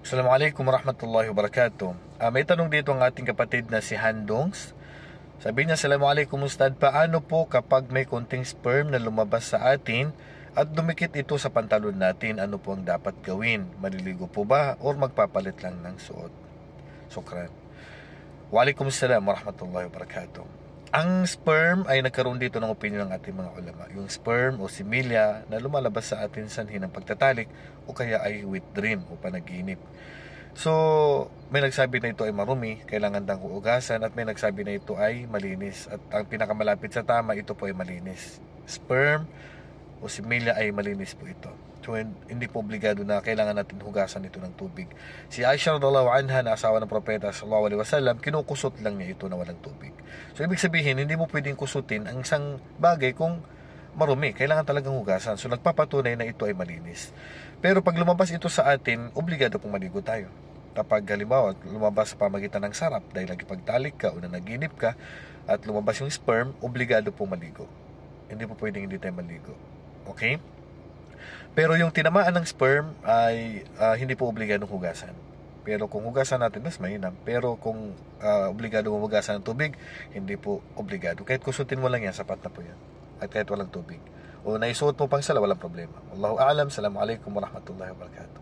Assalamualaikum warahmatullahi wabarakatuh. May tanong dito ang ating kapatid na si Handongs. Sabi niya, Assalamualaikum Ustad, paano po kapag may konting sperm na lumabas sa atin at dumikit ito sa pantalon natin? Ano po ang dapat gawin? Maliligo po ba or magpapalit lang ng suot? Sukran. Waalaikumsalam warahmatullahi wabarakatuh. Ang sperm ay nagkaroon dito ng opinion ng ating mga ulama. Yung sperm o similya na lumalabas sa atin sanhi ng pagtatalik o kaya ay wet dream o panaginip. So, may nagsabi na ito ay marumi, kailangan daw hugasan, at may nagsabi na ito ay malinis. At ang pinakamalapit sa tama, ito po ay malinis. Sperm o similya ay malinis po ito. So, hindi po obligado na kailangan natin hugasan ito ng tubig. Si Aisha radhiyallahu anha, na asawa ng propeta sallallahu alaihi wasallam, kinukusot lang niya ito na walang tubig. So, ibig sabihin, hindi mo pwedeng kusutin ang isang bagay kung marumi. Kailangan talagang hugasan. So, nagpapatunay na ito ay malinis. Pero pag lumabas ito sa atin, obligado pong maligo tayo. Kapag halimbawa, lumabas sa pamagitan ng sarap dahil nagipagtalik ka o nanaginip ka at lumabas yung sperm, obligado pong maligo. Hindi po pwedeng hindi tayo maligo. Okay? Pero yung tinamaan ng sperm ay hindi po obligadong hugasan. Pero kung hugasan natin, mas mainam. Pero kung obligado mong hugasan ng tubig, hindi po obligado. Kahit kusutin mo lang yan, sapat na po yan. At kahit walang tubig. O naisuot mo pang sala, walang problema. Wallahu a'lam. Assalamualaikum warahmatullahi wabarakatuh.